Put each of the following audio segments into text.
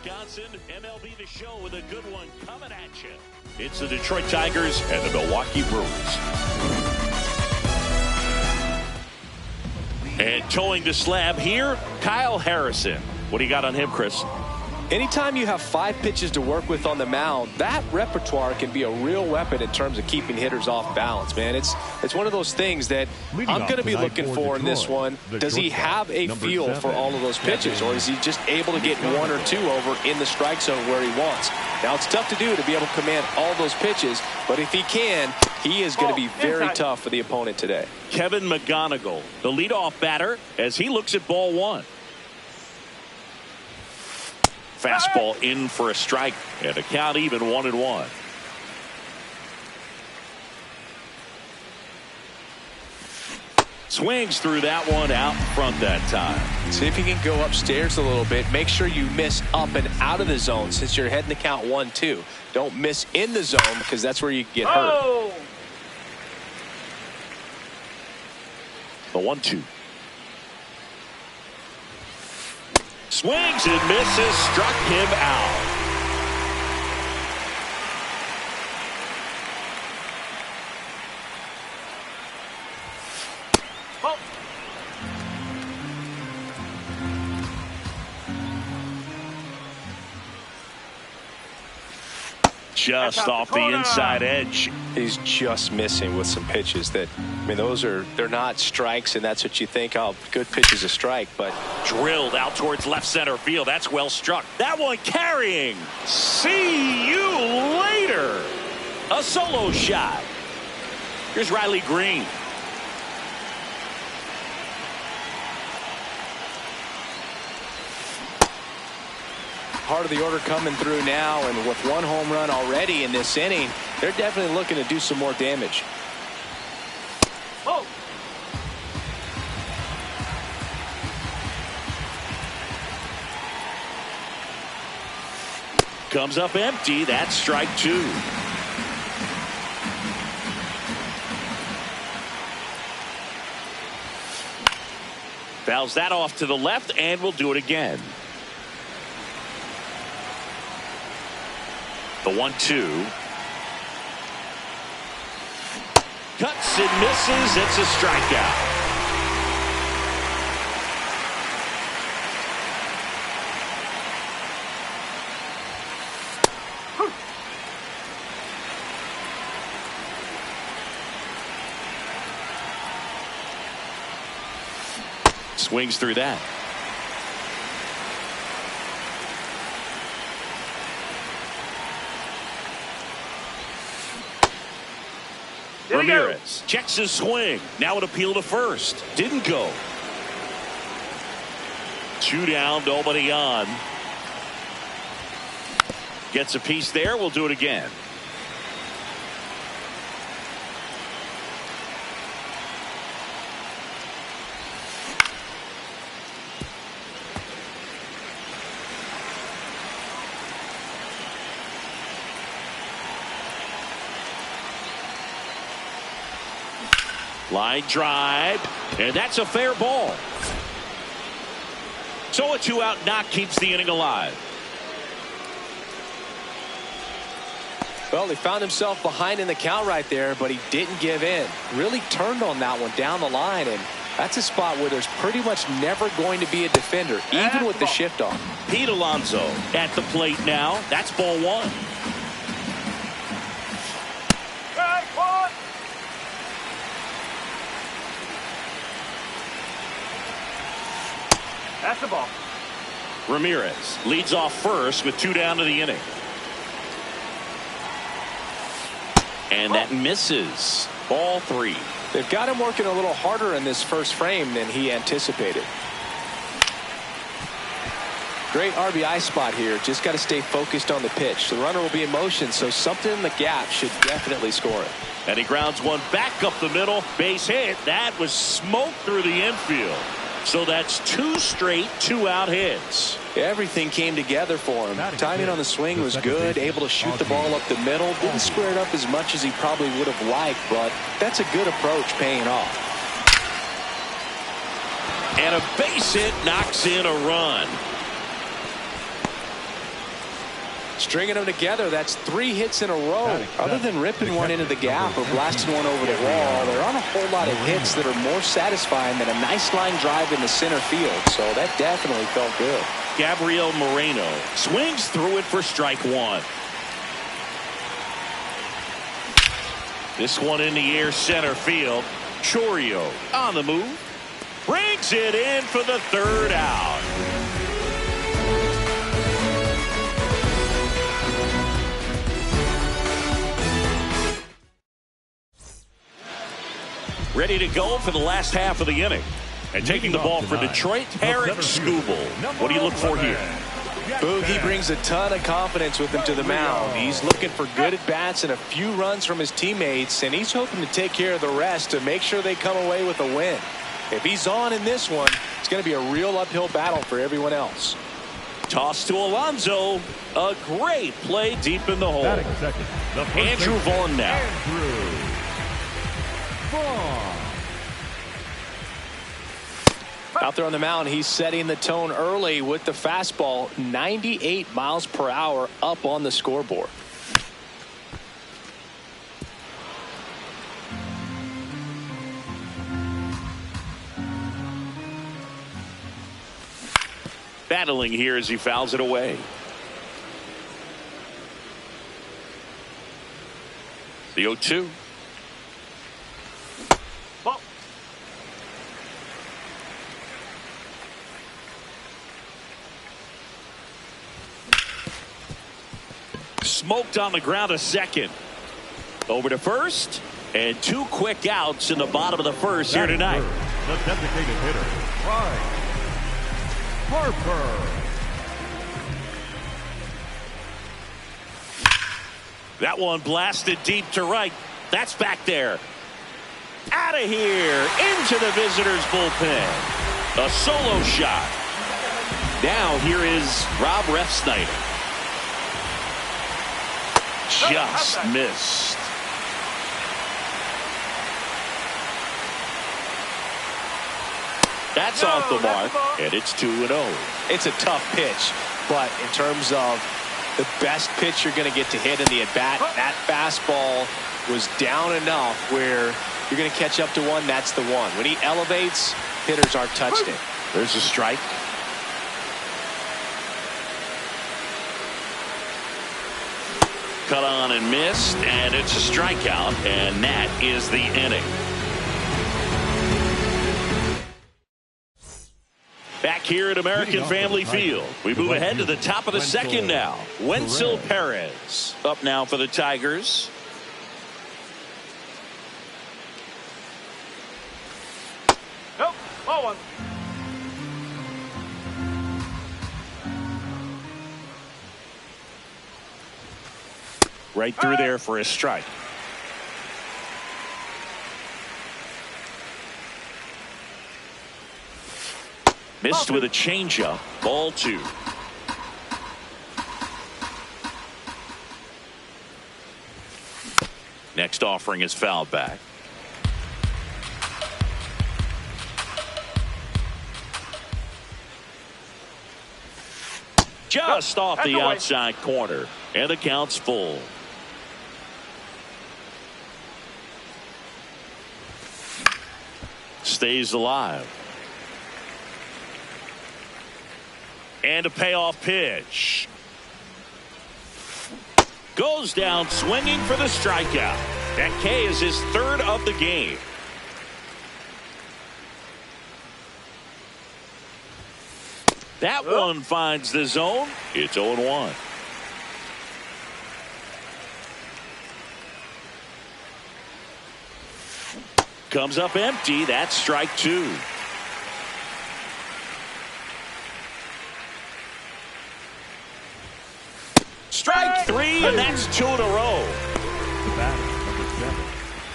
Wisconsin, MLB The Show with a good one coming at you. It's the Detroit Tigers and the Milwaukee Brewers. And towing the slab here, Kyle Harrison. What do you got on him, Chris? Anytime you have 5 pitches to work with on the mound, that repertoire can be a real weapon in terms of keeping hitters off balance, man. It's one of those things that I'm going to be looking for in this one. Does he have a feel for all of those pitches, or is he just able to get 1 or 2 over in the strike zone where he wants? Now, it's tough to do to be able to command all those pitches, but if he can, he is going to be very tough for the opponent today. Kevin McGonigal, the leadoff batter, as he looks at ball 1. Fastball in for a strike, and a count even 1-1. Swings through that one out in front that time. See if you can go upstairs a little bit. Make sure you miss up and out of the zone since you're heading to count 1-2. Don't miss in the zone because that's where you get hurt. The 1-2. Swings and misses, struck him out. Just off the inside edge. He's just missing with some pitches that, I mean, they're not strikes, and that's what you think, oh, good pitch is a strike, but drilled out towards left center field. That's well struck. That one carrying. See you later. A solo shot. Here's Riley Green. Part of the order coming through now, and with 1 home run already in this inning, they're definitely looking to do some more damage. Oh. Comes up empty. That's strike 2. Fouls that off to the left, and we'll do it again. The 1-2. Cuts and misses. It's a strikeout. Swings through that. Ramirez checks his swing. Now an appeal to first. Didn't go. 2 down, nobody on. Gets a piece there. We'll do it again. Line drive, and that's a fair ball. So a 2-out knock keeps the inning alive. Well, he found himself behind in the count right there, but he didn't give in. Really turned on that one down the line, and that's a spot where there's pretty much never going to be a defender, even with the shift off. Pete Alonso at the plate now. That's ball 1. That's the ball. Ramirez leads off first with 2 down to the inning. And that misses. Ball 3. They've got him working a little harder in this first frame than he anticipated. Great RBI spot here. Just got to stay focused on the pitch. The runner will be in motion, so something in the gap should definitely score it. And he grounds one back up the middle. Base hit. That was smoke through the infield. So that's 2 straight 2-out hits. Everything came together for him. Timing on the swing was good. Able to shoot the ball up the middle. Didn't square it up as much as he probably would have liked, but that's a good approach paying off. And a base hit knocks in a run. Stringing them together, that's 3 hits in a row. Other than ripping one into the gap or blasting one over the wall, there aren't a whole lot of hits that are more satisfying than a nice line drive in the center field. So that definitely felt good. Gabriel Moreno swings through it for strike 1. This one in the air center field. Chourio on the move. Brings it in for the 3rd out. Ready to go for the last half of the inning. And taking the ball for Detroit, Eric Skubal. What do you look for here? Boogie brings a ton of confidence with him to the mound. He's looking for good at-bats and a few runs from his teammates, and he's hoping to take care of the rest to make sure they come away with a win. If he's on in this one, it's going to be a real uphill battle for everyone else. Toss to Alonso. A great play deep in the hole. Andrew Vaughn now. Out there on the mound, he's setting the tone early with the fastball, 98 miles per hour up on the scoreboard. Battling here as he fouls it away. The 0-2. Smoked on the ground a second. Over to first. And 2 quick outs in the bottom of the first here tonight. The designated hitter, Bryce Harper. That one blasted deep to right. That's back there. Out of here. Into the visitors' bullpen. A solo shot. Now here is Rob Refsnyder. Just missed. That's off the mark, and it's 2-0. It's a tough pitch, but in terms of the best pitch you're going to get to hit in the at-bat, that fastball was down enough where you're going to catch up to one. That's the one. When he elevates, hitters aren't touched it. There's a strike. Cut on and missed, and it's a strikeout, and that is the inning. Back here at American Family Field, we move ahead to the top of the second now. Wenzel Perez up now for the Tigers. Nope, ball 1. Right through there for a strike. Missed with a changeup. Ball 2. Next offering is fouled back. Just off the outside corner. And the count's full. Stays alive. And a payoff pitch. Goes down swinging for the strikeout. That K is his 3rd of the game. That one finds the zone. It's 0-1. Comes up empty. That's strike 2. Strike 3, and that's 2 in a row.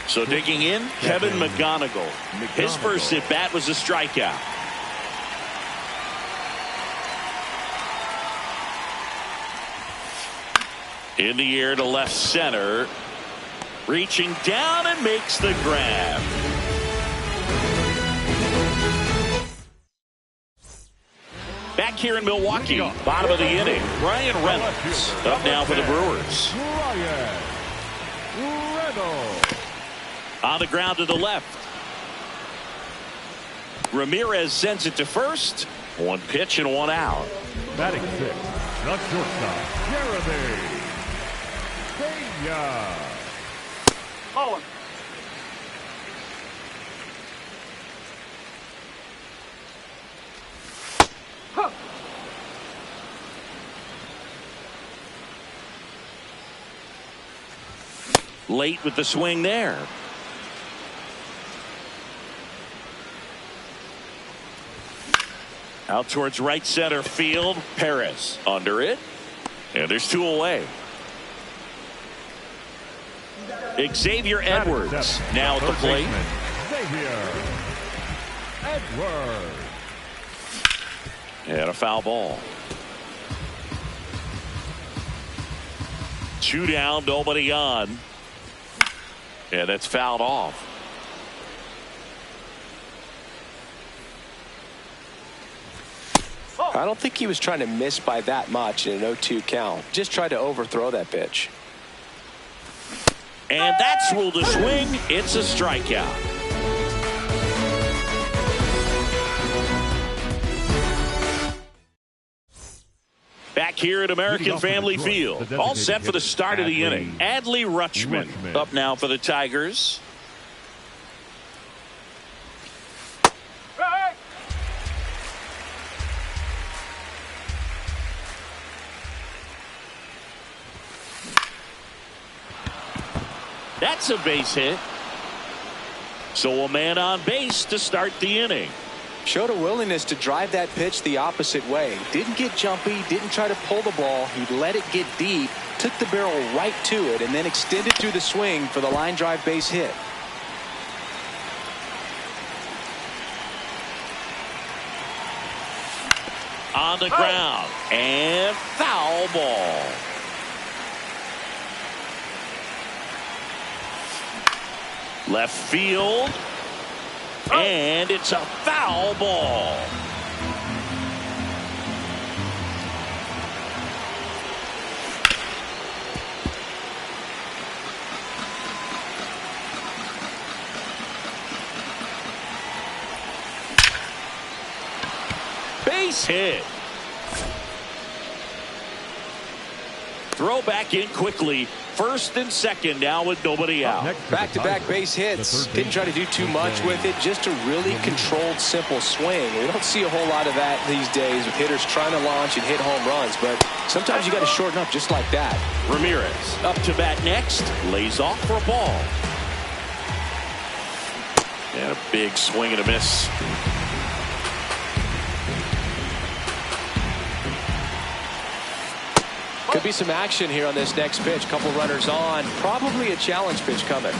So digging in, Kevin McGonigal. His first at bat was a strikeout. In the air to left center. Reaching down and makes the grab. Back here in Milwaukee, bottom of the inning. Ryan Reynolds up now for the Brewers. Ryan Reynolds. On the ground to the left. Ramirez sends it to first. One pitch and one out. Batting six, the shortstop, Jeremy Pena. Ball one. Huh. Late with the swing there. Out towards right center field. Perez under it. And there's two away. Xavier Edwards now at the plate. Xavier Edwards. And a foul ball. Two down, nobody on. And that's fouled off. I don't think he was trying to miss by that much in an 0-2 count. Just tried to overthrow that pitch. And that's ruled a swing. It's a strikeout. Back here at American Family Field. All set for the start of the inning. Adley Rutschman up now for the Tigers. Hey! That's a base hit. So a man on base to start the inning. Showed a willingness to drive that pitch the opposite way. Didn't get jumpy, didn't try to pull the ball. He let it get deep, took the barrel right to it, and then extended through the swing for the line drive base hit. On the ground. And foul ball. Left field. And it's a foul ball. Base hit. Throw back in quickly. First and second now with nobody out. Back-to-back base hits. Didn't try to do too much with it. Just a really controlled, simple swing. We don't see a whole lot of that these days with hitters trying to launch and hit home runs. But sometimes you got to shorten up just like that. Ramirez up to bat next. Lays off for a ball. And a big swing and a miss. Could be some action here on this next pitch. Couple runners on. Probably a challenge pitch coming.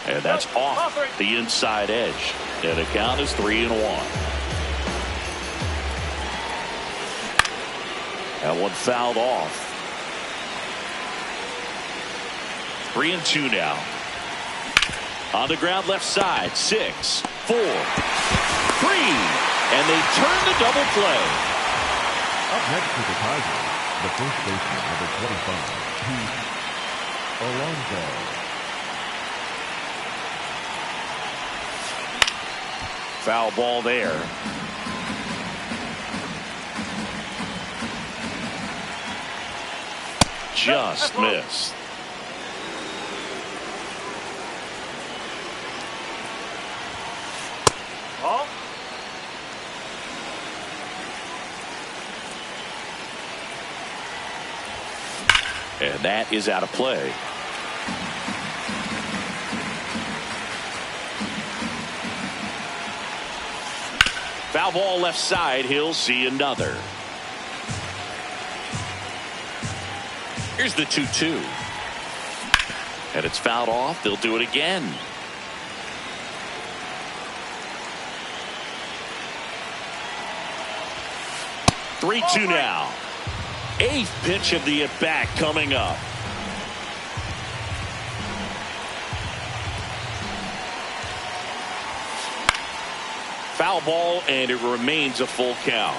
And that's off the inside edge. And the count is 3-1. That one fouled off. 3-2 now. On the ground left side. 6, 4, 3. And they turn the double play. Up next to the Tigers, the first baseman, number 25, Pete Alonso. Foul ball there. Just missed. Ball. And that is out of play. Foul ball left side. He'll see another. Here's the 2-2. And it's fouled off. They'll do it again. Three, 2 now. 8th pitch of the at-bat coming up. foul ball, and it remains a full count.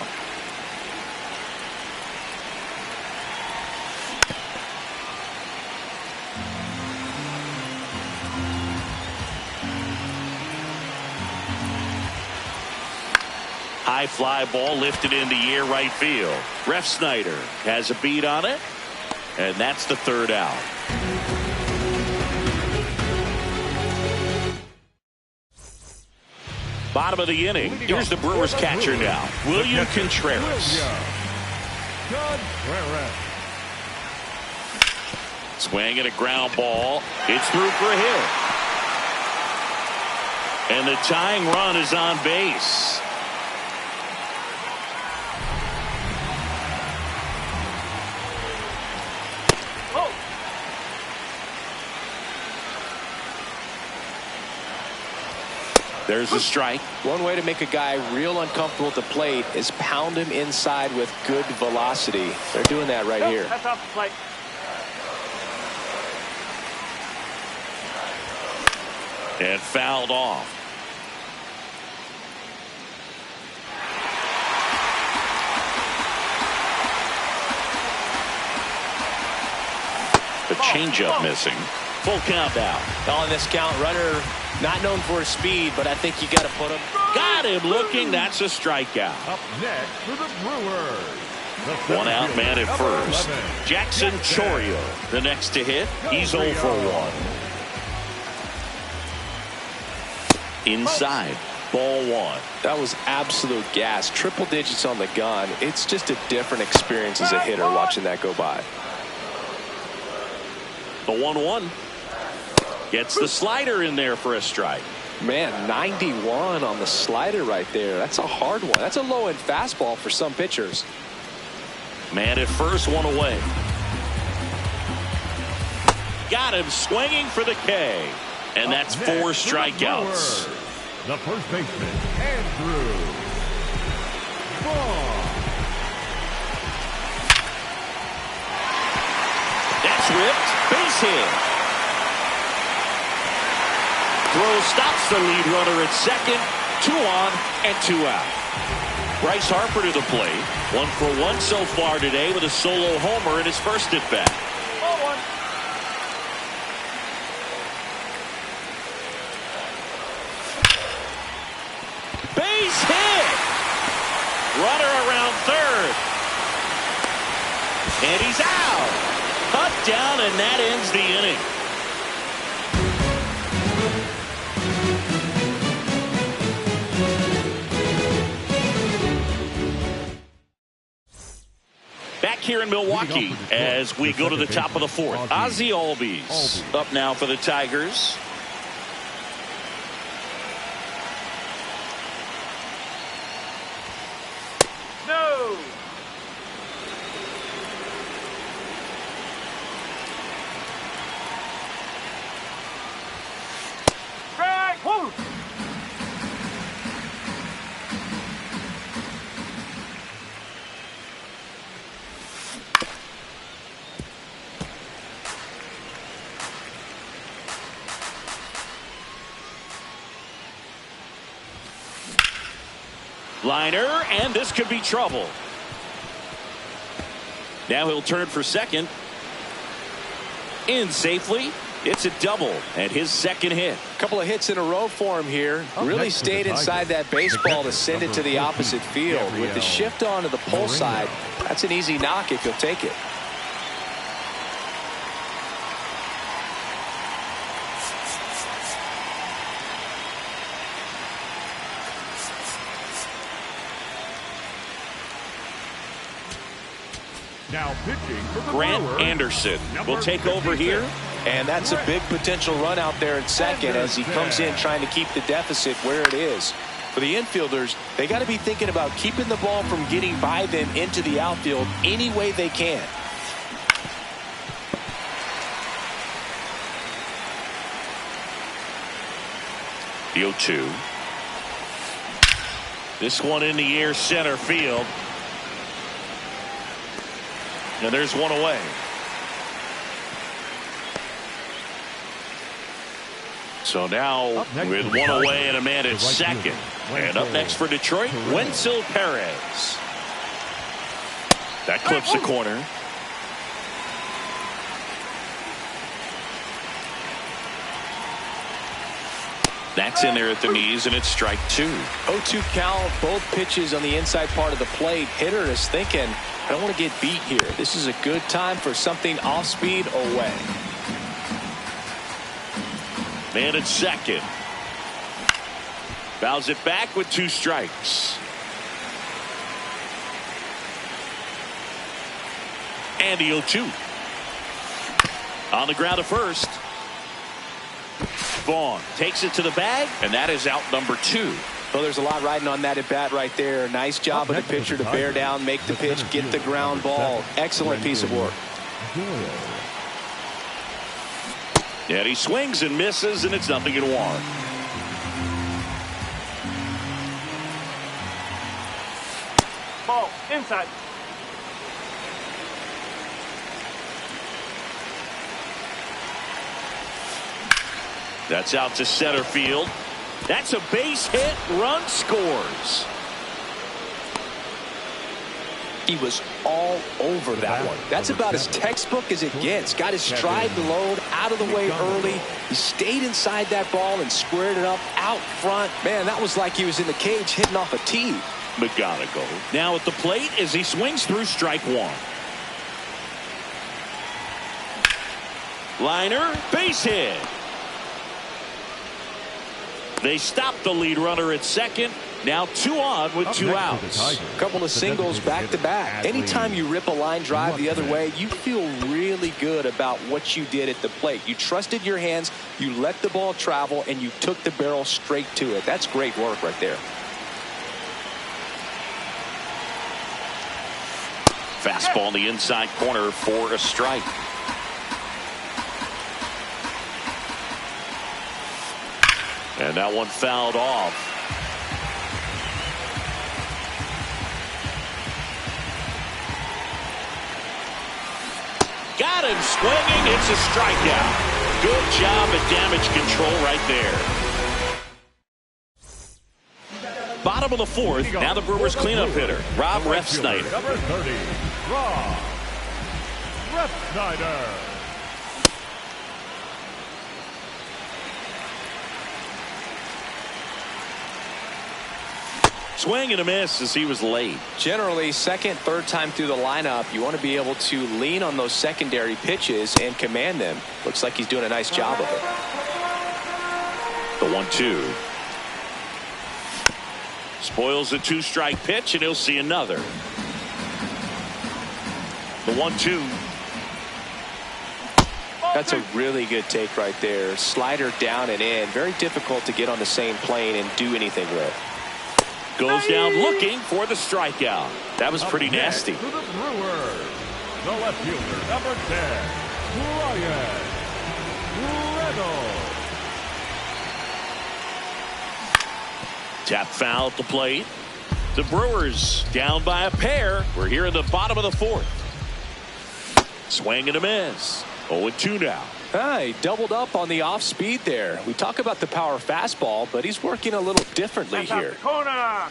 High fly ball lifted in the air right field. Ref Snyder has a beat on it, and that's the third out. Bottom of the inning. Here's the Brewers catcher now, William Contreras. Swing and a ground ball. It's through for a hit. And the tying run is on base. There's a strike. One way to make a guy real uncomfortable at the plate is pound him inside with good velocity. They're doing that right here. That's off the plate. And fouled off. The changeup missing. Full count now. On this count, runner not known for his speed, but I think you got to put him. Got him looking. That's a strikeout. Up next for the Brewers. One out man at first. 11. Jackson Chourio, the next to hit. He's 0 for 1. Inside. Ball 1. That was absolute gas. Triple digits on the gun. It's just a different experience as a hitter watching that go by. The 1-1. Gets the slider in there for a strike. Man, 91 on the slider right there. That's a hard one. That's a low-end fastball for some pitchers. Man at first, one away. Got him swinging for the K. And that's 4 strikeouts. The first baseman, Andrew Vaughn. That's whipped. Base hit. Throw stops the lead runner at second. 2 on and 2 out. Bryce Harper to the plate. 1 for 1 so far today with a solo homer in his first at bat. Ball 1. Base hit. Runner around third. And he's out. Cut down, and that ends the inning. Back here in Milwaukee as we go to the top of the 4th. Ozzie Albies up now for the Tigers. No. Strike. Whoa. Liner, and this could be trouble. Now he'll turn for second. In safely. It's a double and his second hit. A couple of hits in a row for him here. Really stayed inside that baseball to send it to the opposite field. With the shift on to the pull side, that's an easy knock if you'll take it. Now pitching for the Grant Brewers, Anderson will take over here. And that's a big potential run out there in second as he comes in trying to keep the deficit where it is. For the infielders, they got to be thinking about keeping the ball from getting by them into the outfield any way they can. The 0-2. This one in the air center field. And there's one away. So now with one away and a man at second. And up next for Detroit, Wenzel Perez. That clips the corner. That's in there at the knees, and it's strike 2. 0-2 count, both pitches on the inside part of the plate. Hitter is thinking, I don't want to get beat here. This is a good time for something off speed away. Man at second. Fouls it back with 2 strikes. And the 0-2. On the ground to first. Vaughn takes it to the bag, and that is out number 2. Well, there's a lot riding on that at bat right there. Nice job of the pitcher to bear down, make the pitch, get the ground ball. Excellent piece of work. And he swings and misses, and it's 0-1. Ball inside. That's out to center field. That's a base hit. Run scores. He was all over that one. That's about as textbook as it gets. Got his stride load out of the way early. He stayed inside that ball and squared it up out front. Man, that was like he was in the cage hitting off a tee. McGonigal now at the plate as he swings through strike 1. Liner, base hit. They stop the lead runner at second. Now 2 on with 2 outs. A couple of singles back to back. Anytime you rip a line drive the other way, you feel really good about what you did at the plate. You trusted your hands, you let the ball travel, and you took the barrel straight to it. That's great work right there. Fastball in the inside corner for a strike. And that one fouled off. Got him swinging. It's a strikeout. Good job at damage control right there. Bottom of the 4th. Now the Brewers cleanup hitter, Rob Refsnyder. Number 30, Rob Refsnyder. Swing and a miss as he was late. Generally, second, third time through the lineup, you want to be able to lean on those secondary pitches and command them. Looks like he's doing a nice job of it. The 1-2. Spoils the 2-strike pitch, and he'll see another. The 1-2. That's a really good take right there. Slider down and in. Very difficult to get on the same plane and do anything with. Goes down looking for the strikeout. That was pretty nasty. To the Brewers, the left fielder, number 10, Ryan Reynolds. Tap foul at the plate. The Brewers down by a pair. We're here in the bottom of the 4th. Swing and a miss. 0-2 now. He doubled up on the off speed there. We talk about the power fastball, but he's working a little differently here. Corner.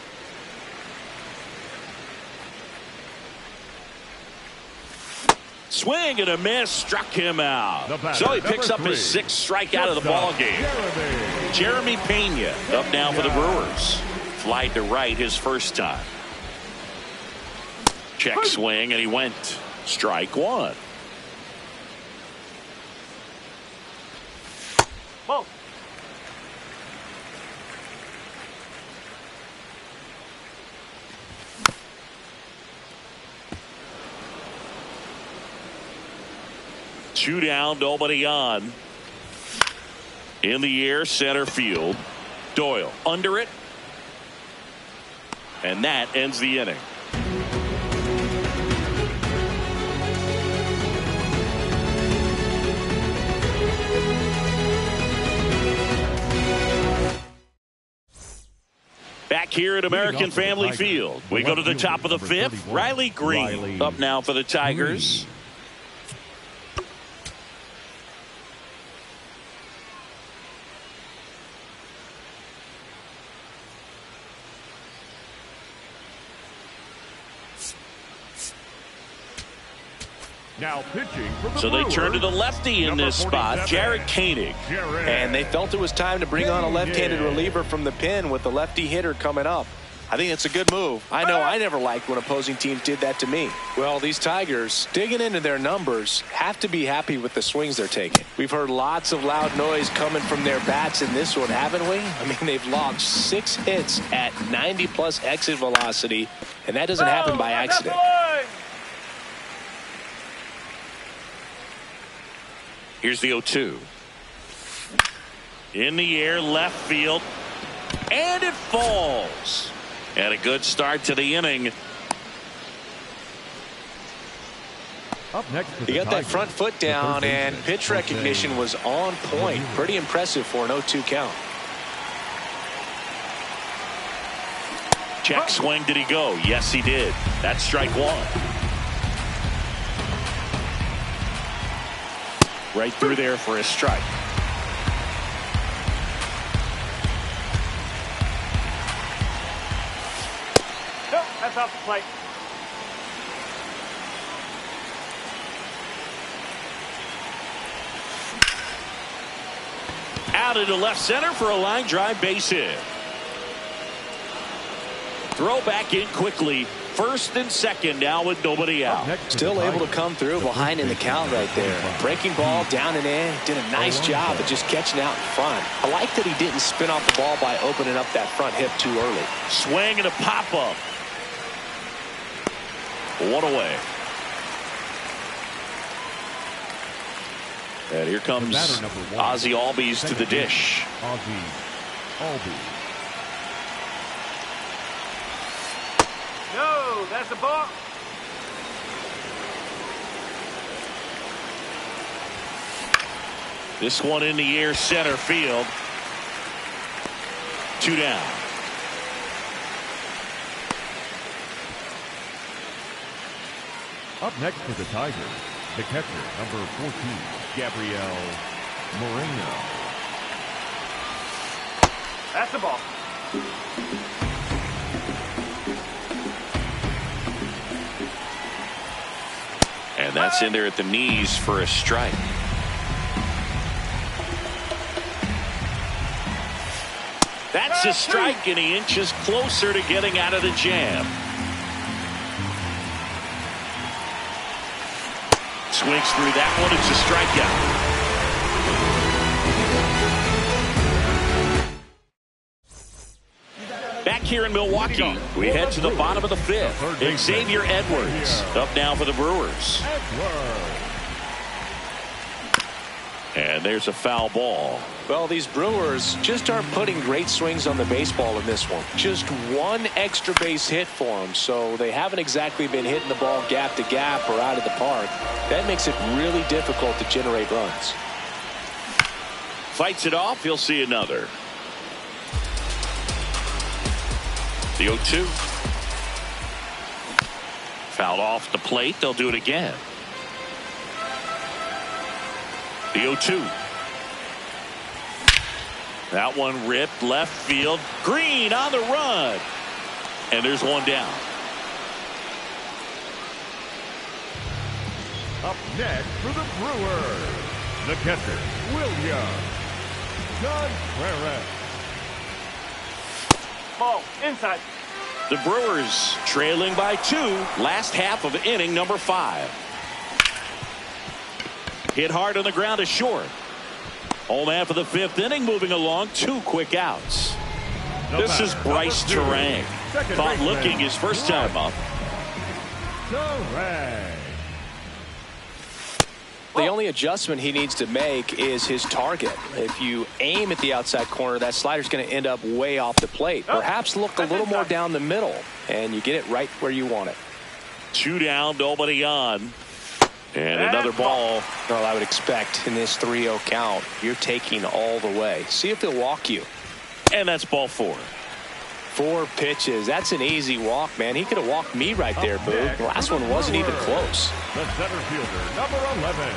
Swing and a miss, struck him out. So he picks up his 6th strikeout of the ball game. Jeremy Pena up now for the Brewers. Fly to right his first time. Check swing, and he went. Strike 1. Ball. Two down, nobody on. In the air, center field. Doyle under it. And that ends the inning. Back here at American Family Field, we go to the top of the 5th. Riley Green up now for the Tigers. Now pitching for the So they Brewers, turn to the lefty in number this spot, 47, Jared Koenig. And they felt it was time to bring on a left-handed reliever from the pen with the lefty hitter coming up. I think it's a good move. I know I never liked when opposing teams did that to me. Well, these Tigers, digging into their numbers, have to be happy with the swings they're taking. We've heard lots of loud noise coming from their bats in this one, haven't we? I mean, they've logged 6 hits at 90-plus exit velocity, and that doesn't happen by accident. Here's the 0-2. In the air, left field, and it falls. And a good start to the inning. Up next He got that front foot down, and pitch recognition was on point. Pretty impressive for an 0-2 count. Check swing. Did he go? Yes, he did. That's strike one. Right through there for a strike. Nope, that's off the plate. Out into left center for a line drive base hit. Throw back in quickly. First and second now with nobody out. Still able to come through behind in the count right there. Breaking ball down and in. Did a nice job of just catching out in front. I like that he didn't spin off the ball by opening up that front hip too early. Swing and a pop up. One away. And here comes Ozzie Albies to the dish. Ozzie Albies. No, that's a ball. This one in the air, center field. 2 down. Up next for the Tigers, the catcher, number 14, Gabriel Moreno. That's the ball. And that's in there at the knees for a strike. That's a strike, and he inches closer to getting out of the jam. Swings through that one. It's a strikeout. Back here in Milwaukee, we head to the bottom of the 5th. Xavier Edwards up now for the Brewers. And there's a foul ball. Well, these Brewers just aren't putting great swings on the baseball in this one. Just one extra base hit for them, so they haven't exactly been hitting the ball gap to gap or out of the park. That makes it really difficult to generate runs. Fights it off. He'll see another. The 0-2. Fouled off the plate. They'll do it again. The 0-2. That one ripped left field. Green on the run. And there's one down. Up next for the Brewers, the catcher, William Contreras. Ball, inside. The Brewers trailing by 2. Last half of inning number 5. Hit hard on the ground is short. Home half of the 5th inning moving along. 2 quick outs. This is Bryce Terang. Caught looking his first time up. The only adjustment he needs to make is his target. If you aim at the outside corner, that slider's going to end up way off the plate. Perhaps look a little more down the middle, and you get it right where you want it. 2 down, nobody on. And another ball. Well, I would expect in this 3-0 count, you're taking all the way. See if he'll walk you. And that's ball 4. 4 pitches. That's an easy walk, man. He could have walked me right there, Boo. The last one wasn't even close. The center fielder, number 11,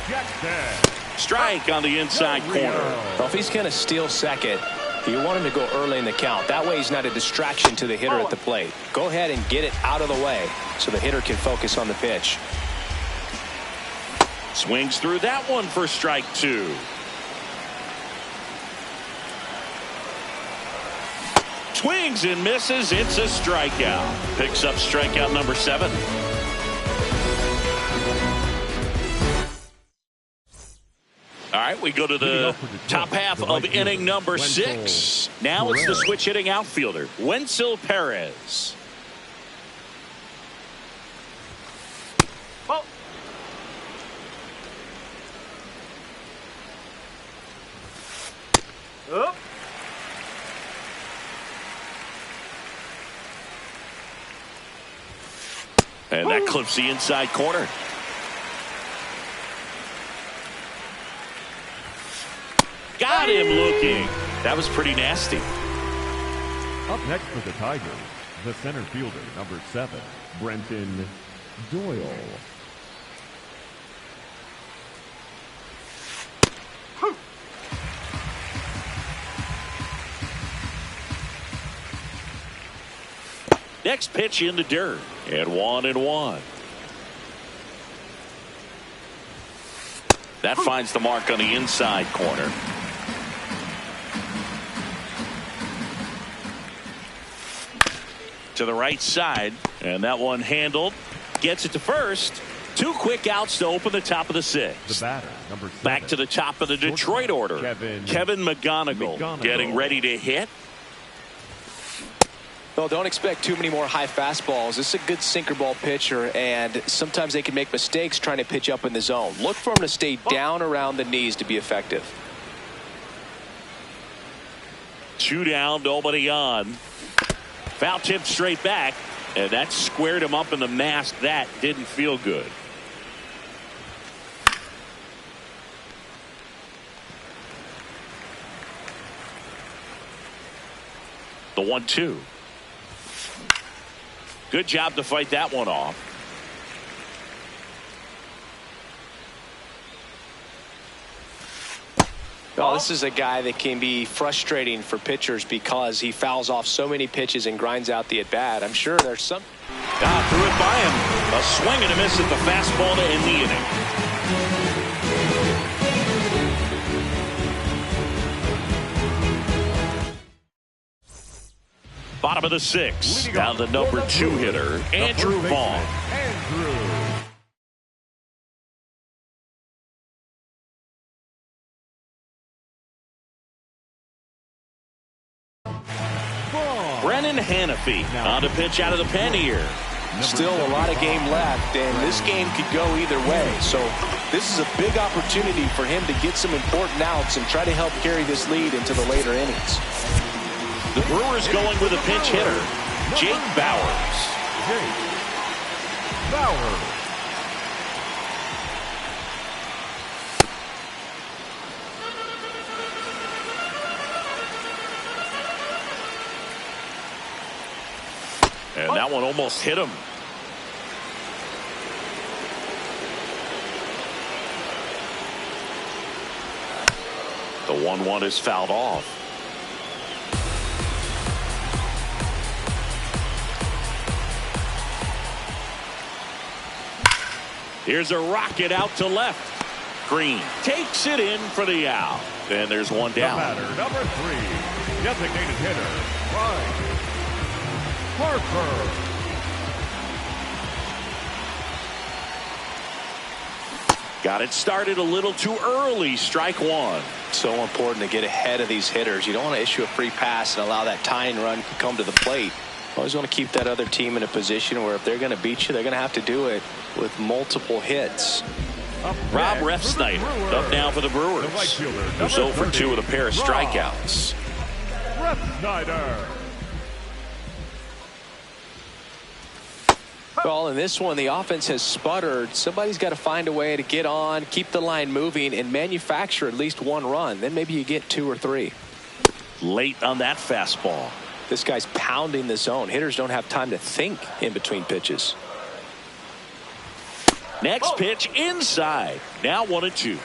Jackson. Strike on the inside corner. Well, if he's going to steal second, you want him to go early in the count. That way he's not a distraction to the hitter at the plate. Go ahead and get it out of the way so the hitter can focus on the pitch. Swings through that one for strike 2. Swings and misses. It's a strikeout. Picks up strikeout number 7. All right, we go to the top half of inning number 6. Now it's the switch hitting outfielder, Wenzel Perez. Oh. Oh. And that clips the inside corner. Got him looking. That was pretty nasty. Up next for the Tigers, the center fielder, number 7, Brenton Doyle. Next pitch in the dirt. And 1-1. That finds the mark on the inside corner. To the right side, and that one handled. Gets it to first. 2 quick outs to open the top of the 6th. The batter, number 7. Back to the top of the Detroit order. Kevin McGonigal getting ready to hit. Well, don't expect too many more high fastballs. This is a good sinker ball pitcher, and sometimes they can make mistakes trying to pitch up in the zone. Look for him to stay down around the knees to be effective. 2 down, nobody on. Foul tip straight back, and that squared him up in the mask. That didn't feel good. The 1-2. Good job to fight that one off. Well, this is a guy that can be frustrating for pitchers because he fouls off so many pitches and grinds out the at-bat. I'm sure there's some... Threw it by him. A swing and a miss at the fastball to end the inning. Bottom of the 6th. Now the number 2 hitter, Andrew Vaughn. Brennan Hanafy on to pitch out of the pen here. Still a lot of game left, and this game could go either way. So this is a big opportunity for him to get some important outs and try to help carry this lead into the later innings. The Brewers going with a pinch hitter, Jake Bauers. And that one almost hit him. The 1-1 is fouled off. Here's a rocket out to left. Green takes it in for the out. And there's one down. The batter, number 3, designated hitter, Ryan Parker. Got it started a little too early. Strike 1. So important to get ahead of these hitters. You don't want to issue a free pass and allow that tying run to come to the plate. Always want to keep that other team in a position where if they're going to beat you, they're going to have to do it with multiple hits. Rob Refsnyder up now for the Brewers. Who's 0 for 2 with a pair of strikeouts. Refsnyder. Well, in this one, the offense has sputtered. Somebody's got to find a way to get on, keep the line moving, and manufacture at least 1 run. Then maybe you get 2 or 3. Late on that fastball. This guy's pounding the zone. Hitters don't have time to think in between pitches. Next pitch inside. Now 1-2.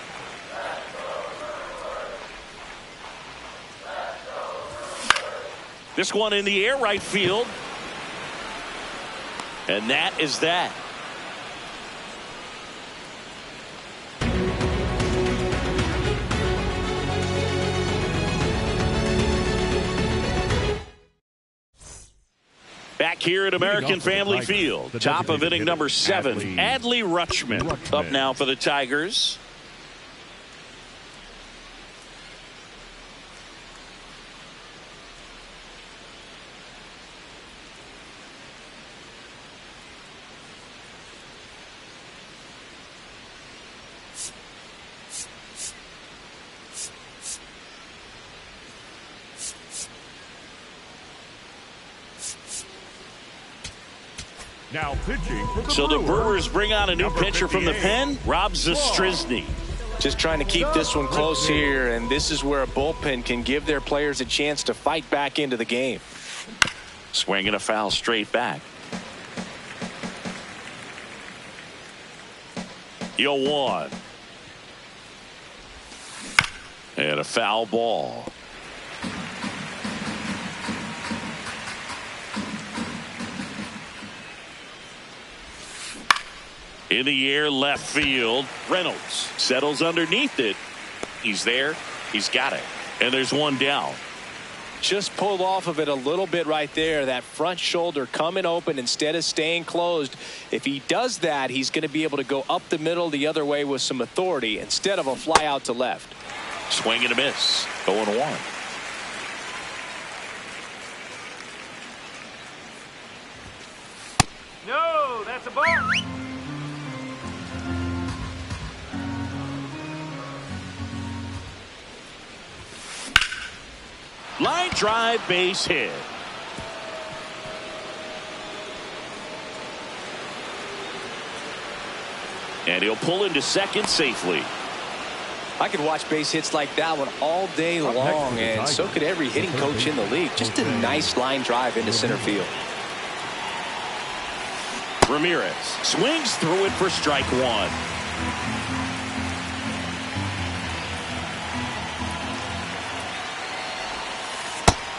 This one in the air, right field. And that is that. Back here at American Family Field, top of inning number 7, Adley Rutschman up now for the Tigers. Now pitching for the So the Brewers bring on a new pitcher from the pen, Rob Zastryzny. Just trying to keep this one close here, and this is where a bullpen can give their players a chance to fight back into the game. Swinging a foul straight back. 0-1. And a foul ball. In the air, left field. Reynolds settles underneath it. He's there. He's got it. And there's one down. Just pulled off of it a little bit right there. That front shoulder coming open instead of staying closed. If he does that, he's going to be able to go up the middle the other way with some authority instead of a fly out to left. Swing and a miss. 0-1. No, that's a ball. Line drive, base hit. And he'll pull into second safely. I could watch base hits like that one all day long, and so could every hitting coach in the league. Just a nice line drive into center field. Ramirez swings through it for strike 1.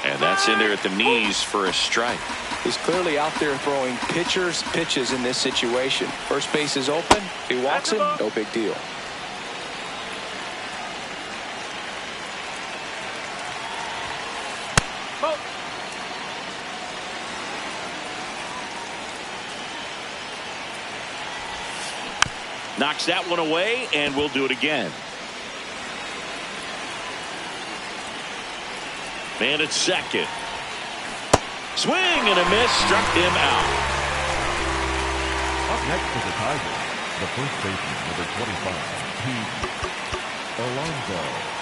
And that's in there at the knees for a strike. He's clearly out there throwing pitchers pitches in this situation. First base is open. If he walks him, no big deal. Knocks that one away, and we'll do it again. Man at second. Swing and a miss, struck him out. Up next for the Tigers, the first baseman, number 25, Pete Alonso.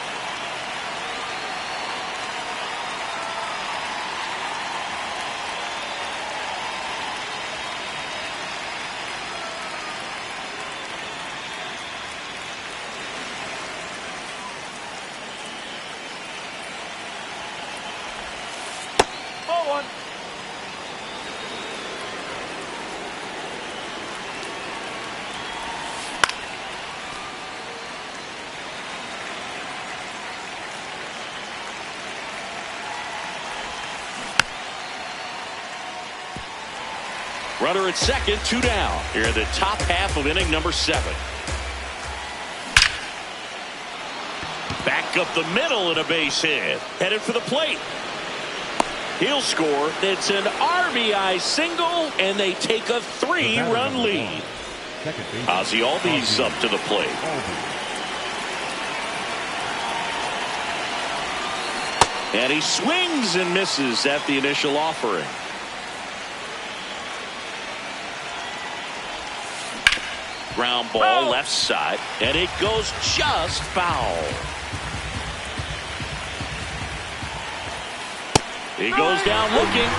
Runner at second, 2 down. Here in the top half of inning number 7. Back up the middle and a base hit. Headed for the plate. He'll score. It's an RBI single, and they take a 3-run lead. Ozzie Albies up to the plate. And he swings and misses at the initial offering. Ground ball left side, and it goes just foul. He goes down looking.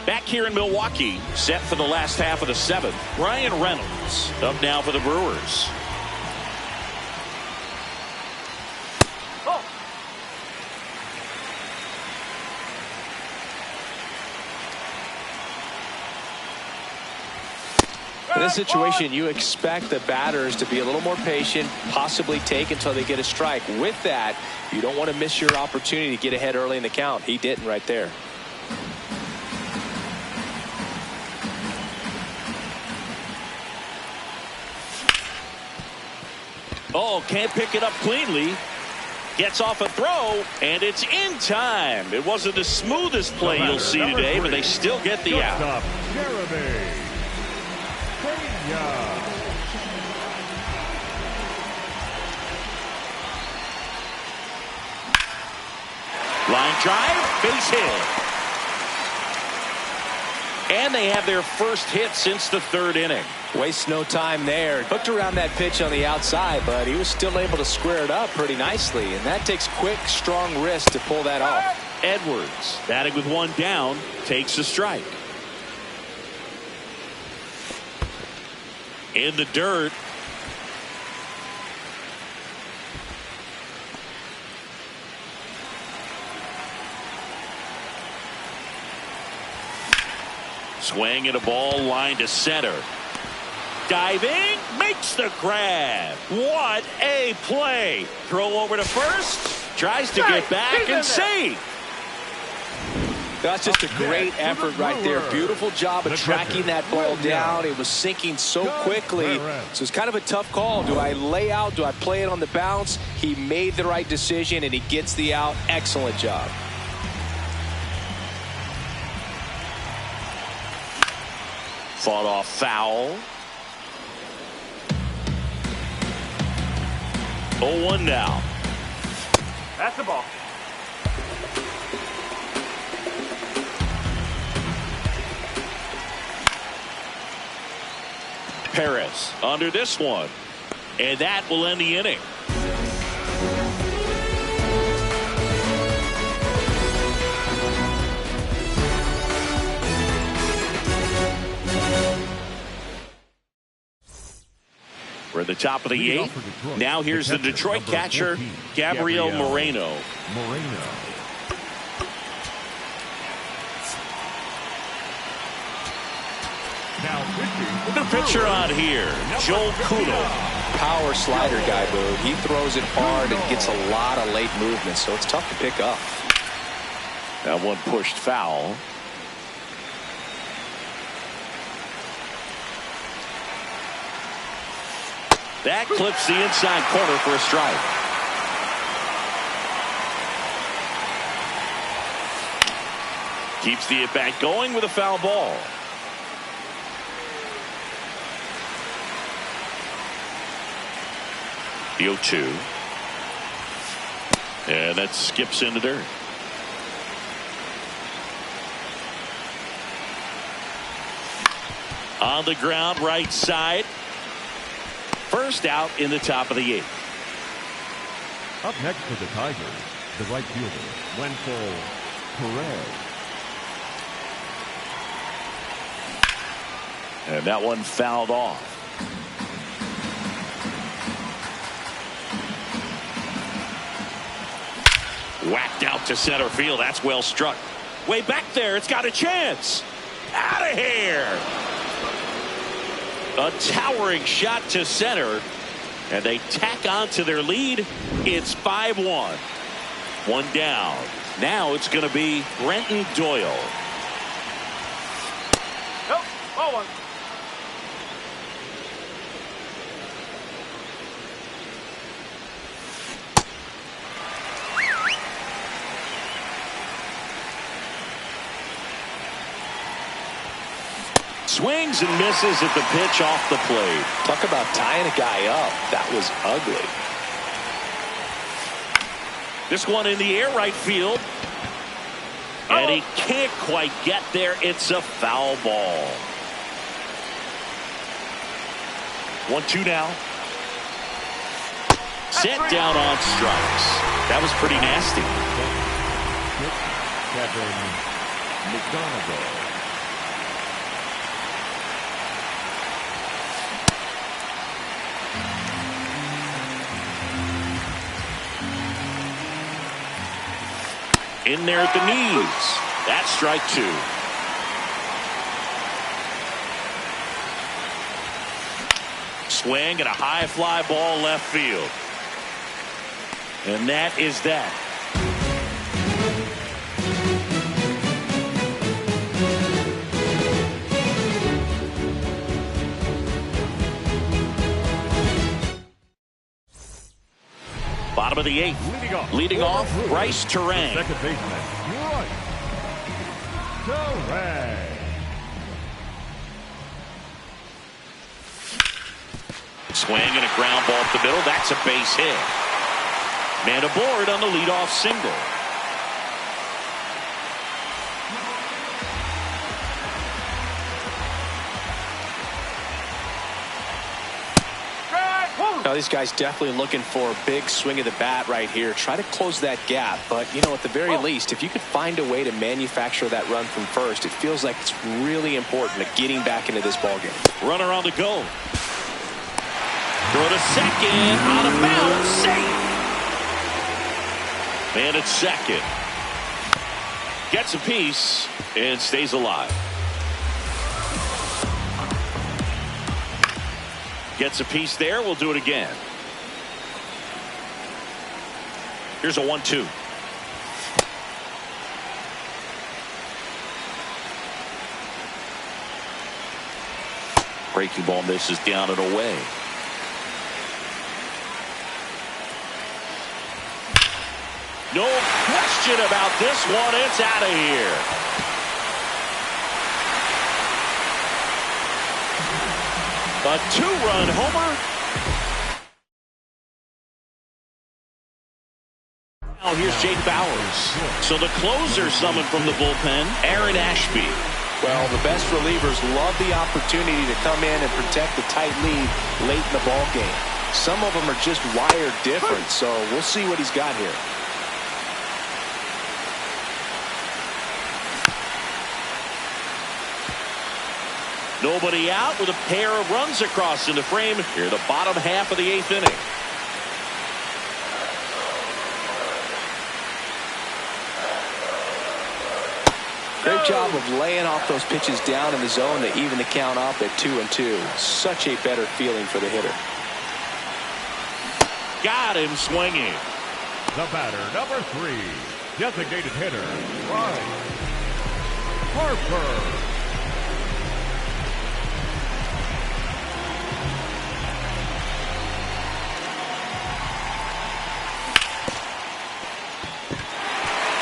Back here in Milwaukee, set for the last half of the 7th, Brian Reynolds up now for the Brewers. In this situation, you expect the batters to be a little more patient, possibly take until they get a strike. With that, you don't want to miss your opportunity to get ahead early in the count. He didn't right there. Oh, can't pick it up cleanly. Gets off a throw, and it's in time. It wasn't the smoothest play you'll see today, but they still get the out. Shortstop, Jeremy Pena. Line drive, base hit. And they have their first hit since the third inning. Wastes no time there. Hooked around that pitch on the outside, but he was still able to square it up pretty nicely. And that takes quick, strong wrist to pull that off. Edwards, batting with one down, takes a strike. In the dirt. Swing and a ball line to center. Diving, makes the grab. What a play. Throw over to first. Tries to get back and save. That's just a great effort right there. Beautiful job of tracking that ball down. It was sinking so quickly. So it's kind of a tough call. Do I lay out? Do I play it on the bounce? He made the right decision, and he gets the out. Excellent job. Fought off foul. 0-1 now. That's the ball. Perez under this one. And that will end the inning. We're at the top of the eighth. Now here's the Detroit catcher, Gabriel Moreno. The pitcher on here, Joel Kuno. Power slider guy, Boo. He throws it hard and gets a lot of late movement, so it's tough to pick up. That one pushed foul. That clips the inside corner for a strike. Keeps the at-bat going with a foul ball. The 0-2. And that skips in the dirt. On the ground, right side. First out in the top of the eighth. Up next for the Tigers, the right fielder, Wendell Perez. And that one fouled off. Whacked out to center field. That's well struck. Way back there. It's got a chance. Out of here. A towering shot to center. And they tack on to their lead. It's 5-1. One down. Now it's going to be Brenton Doyle. Nope. Ball one. Swings and misses at the pitch off the plate. Talk about tying a guy up. That was ugly. This one in the air right field. And he can't quite get there. It's a foul ball. 1-2 now. Set down on strikes. That was pretty nasty. Kevin McDonough. In there at the knees. That's strike two. Swing and a high fly ball left field. And that is that. Bottom of the 8th. Leading off Bryce Terang. Second baseman, Bryce Terang. Swing and a ground ball up the middle. That's a base hit. Man aboard on the leadoff single. Now, these guys definitely looking for a big swing of the bat right here. Try to close that gap. But, you know, at the very least, if you could find a way to manufacture that run from first, it feels like it's really important to getting back into this ballgame. Runner on the go. Throw to second. Out of bounds. Safe. Man at second. Gets a piece and stays alive. Gets a piece there. We'll do it again. Here's a 1-2. Breaking ball misses down and away. No question about this one. It's out of here. A 2-run homer. Now here's Jake Bowers. So the closer summoned from the bullpen, Aaron Ashby. Well, the best relievers love the opportunity to come in and protect the tight lead late in the ball game. Some of them are just wired different, so we'll see what he's got here. Nobody out with a pair of runs across in the frame here, the bottom half of the 8th inning. Great job of laying off those pitches down in the zone to even the count up at 2-2. Such a better feeling for the hitter. Got him swinging. The batter, number 3, designated hitter, Bryce Harper.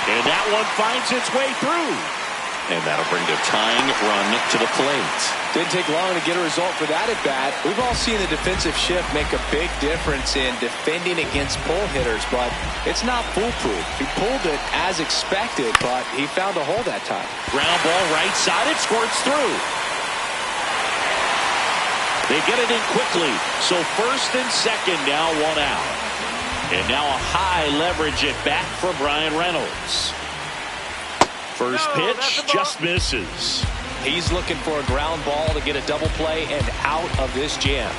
And that one finds its way through. And that'll bring the tying run to the plate. Didn't take long to get a result for that at bat. We've all seen the defensive shift make a big difference in defending against pull hitters, but it's not foolproof. He pulled it as expected, but he found a hole that time. Ground ball right side. It squirts through. They get it in quickly. So first and second now, 1 out. And now a high leverage at bat for Brian Reynolds. First pitch just misses. He's looking for a ground ball to get a double play and out of this jam.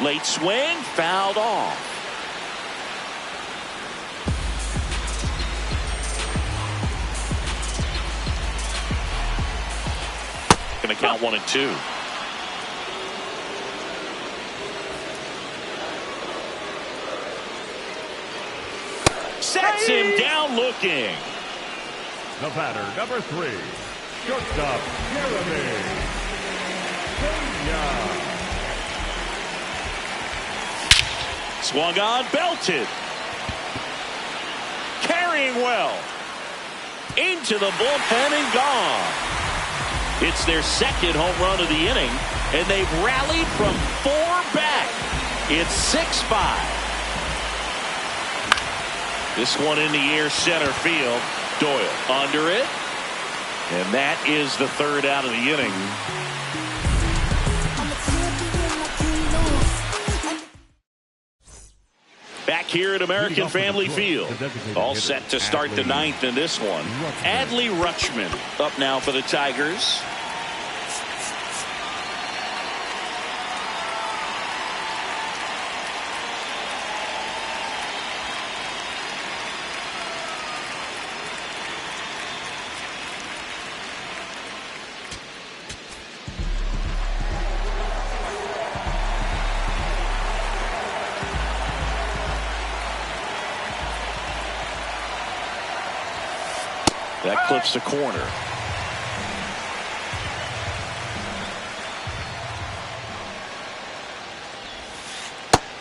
Late swing, fouled off. Going to count 1-2. Sets him down looking. The batter, number 3, shortstop, Jeremy Pena. Swung on, belted. Carrying well. Into the bullpen and gone. It's their second home run of the inning, and they've rallied from 4 back. It's 6-5. This one in the air, center field. Doyle under it. And that is the 3rd out of the inning. Back here at American Family Field. All set to start the 9th in this one. Adley Rutschman up now for the Tigers. That clips the corner.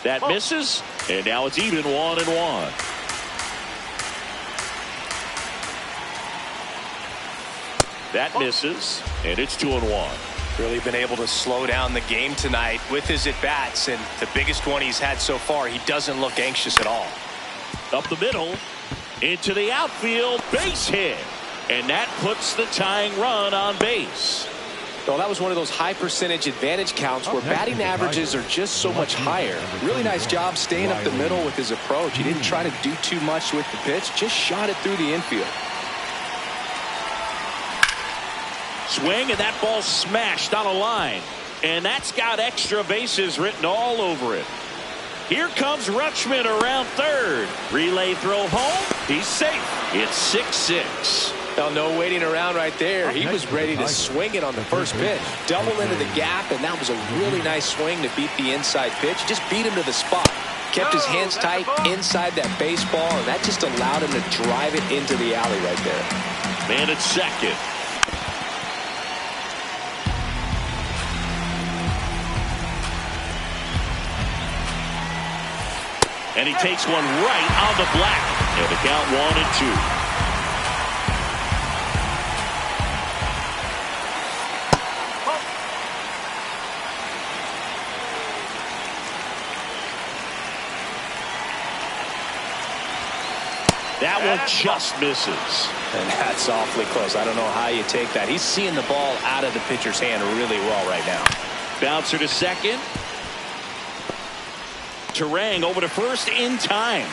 That misses, and now it's even 1-1. That misses, and it's 2-1. Really been able to slow down the game tonight with his at-bats, and the biggest one he's had so far, he doesn't look anxious at all. Up the middle, into the outfield, base hit. And that puts the tying run on base. Well, that was one of those high percentage advantage counts where batting averages are just so much higher. Really nice job staying up the middle with his approach. He didn't try to do too much with the pitch, just shot it through the infield. Swing, and that ball smashed on a line. And that's got extra bases written all over it. Here comes Rutschman around third. Relay throw home. He's safe. It's 6-6. Well, no waiting around right there. He was ready to swing it on the first pitch. Double into the gap, and that was a really nice swing to beat the inside pitch. Just beat him to the spot. Kept his hands tight inside that baseball, and that just allowed him to drive it into the alley right there. Man at second. And he takes one right on the black. And the count 1-2. That one just misses. And that's awfully close. I don't know how you take that. He's seeing the ball out of the pitcher's hand really well right now. Bouncer to second. Turang over to first in time.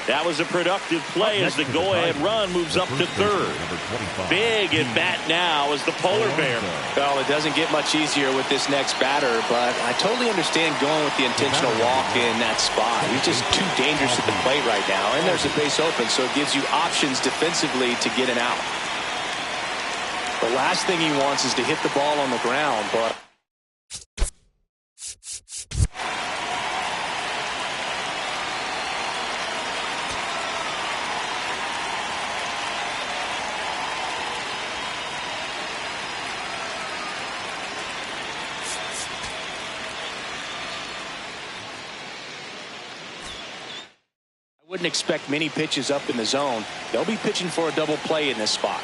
That was a productive play as the go-ahead run moves up to third. Big at bat now as the polar bear. Well, it doesn't get much easier with this next batter, but I totally understand going with the intentional walk in that spot. He's just too dangerous at the plate right now, and there's a base open, so it gives you options defensively to get an out. The last thing he wants is to hit the ball on the ground, but wouldn't expect many pitches up in the zone. They'll be pitching for a double play in this spot.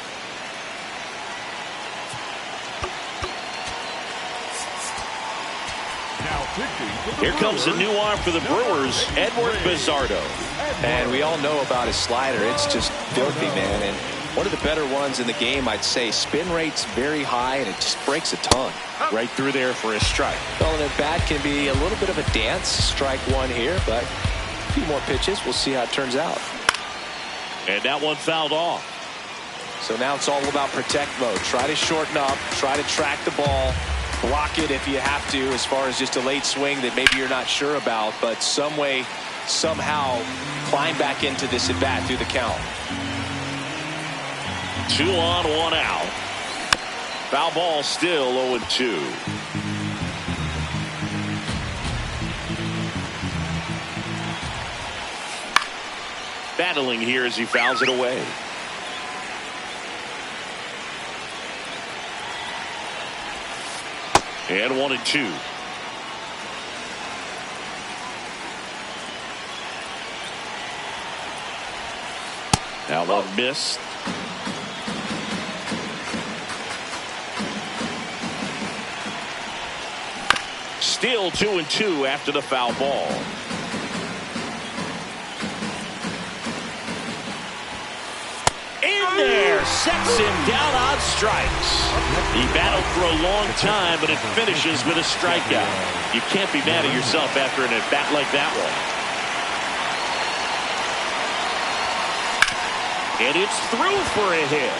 Here comes a new arm for the Brewers, Edward Bizardo. And we all know about his slider. It's just filthy, man. And one of the better ones in the game, I'd say. Spin rate's very high, and it just breaks a ton. Right through there for a strike. Well, and at bat can be a little bit of a dance. Strike one here, but a few more pitches. We'll see how it turns out. And that one fouled off. So now it's all about protect mode. Try to shorten up. Try to track the ball. Block it if you have to, as far as just a late swing that maybe you're not sure about. But some way, somehow, climb back into this at bat through the count. 2 on, 1 out. Foul ball still 0-2. Battling here as he fouls it away. And 1-2. Now one missed. Still 2-2 after the foul ball. In there, sets him down on strikes. He battled for a long time, but it finishes with a strikeout. You can't be mad at yourself after an at-bat like that one. And it's through for a hit.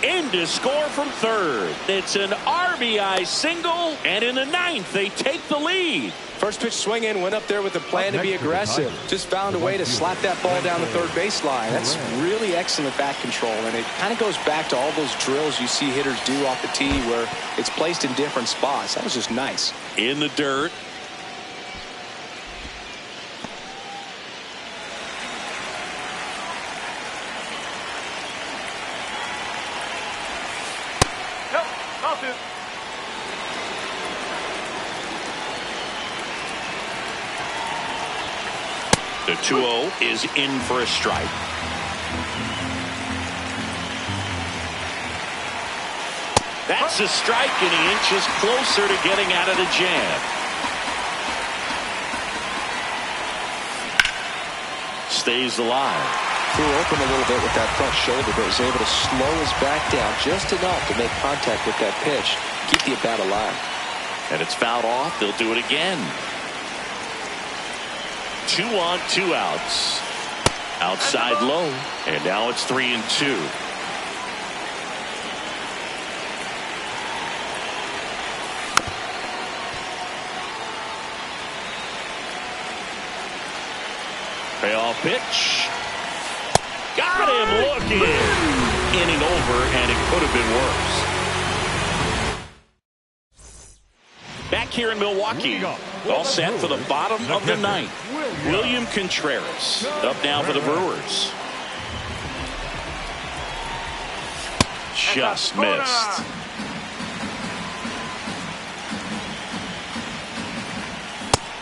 In to score from third. It's an RBI single, and in the ninth, they take the lead. First pitch swing in, went up there with a plan to be aggressive. Just found a way to slap that ball down the third baseline. That's really excellent bat control, and it kind of goes back to all those drills you see hitters do off the tee where it's placed in different spots. That was just nice. In the dirt. The 2-0 is in for a strike. That's a strike, and he inches closer to getting out of the jam. Stays alive. Threw open a little bit with that front shoulder, but was able to slow his back down just enough to make contact with that pitch. Keep the at-bat alive. And it's fouled off. They'll do it again. 2 on, 2 outs. Outside low. And now it's 3-2. Payoff pitch. Got him looking. Inning over, and it could have been worse. Back here in Milwaukee. All set for the bottom of the ninth. William Contreras up now for the Brewers. Just missed.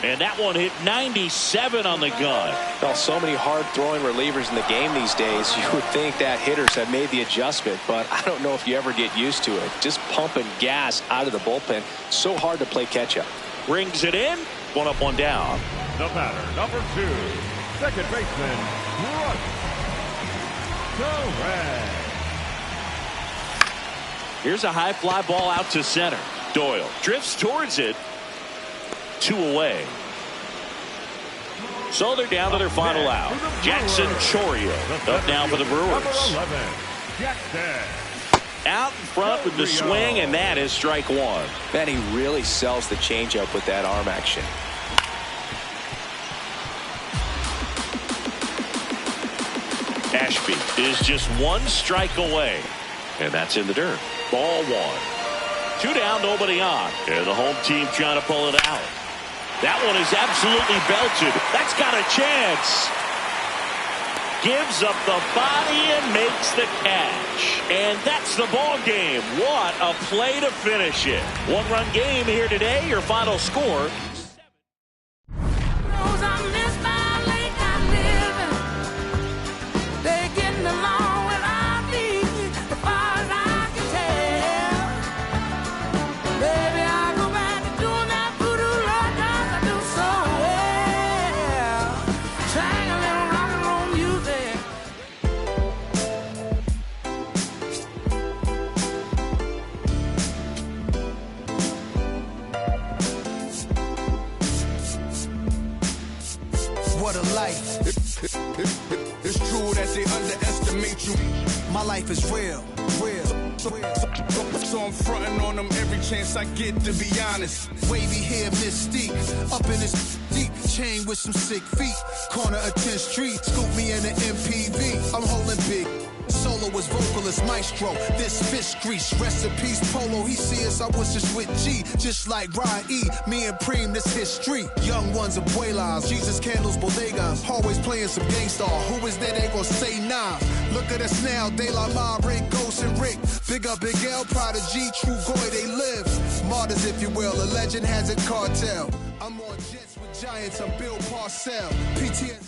And that one hit 97 on the gun. Well, so many hard-throwing relievers in the game these days. You would think that hitters have made the adjustment, but I don't know if you ever get used to it. Just pumping gas out of the bullpen. So hard to play catch-up. Rings it in. 1 up, 1 down. The batter, number 2, second baseman, Torres. Here's a high fly ball out to center. Doyle drifts towards it. 2 away. So they're down to their final out. Jackson Chourio up now for the Brewers. Out in front with the swing, and that is strike 1. Man, he really sells the changeup with that arm action. Ashby is just 1 strike away. And that's in the dirt. Ball 1. 2 down, nobody on. And the home team trying to pull it out. That one is absolutely belted. That's got a chance. Gives up the body and makes the catch. And that's the ball game. What a play to finish it. 1-run game here today. Your final score. What a life. It's true that they underestimate you. My life is real. So I'm fronting on them every chance I get, to be honest. Wavy hair, mystique, up in this deep chain with some sick feet. Corner of 10th Street, scoop me in an MPV. I'm holding big. Solo was vocalist maestro. This fish grease, recipes polo. He see us, I was just with G, just like Ryan E. Me and Preem, this history. Young ones of Buelas, Jesus candles, bodegas. Always playing some gangsta. Who is there? They gon' say nah. Look at us now, De La Ma, Rick, Ghost and Rick. Big up Big L, Prodigy, True Goy, they live. Martyrs, if you will, a legend has a cartel. I'm on jets with giants, I'm Bill Parcell. PTS.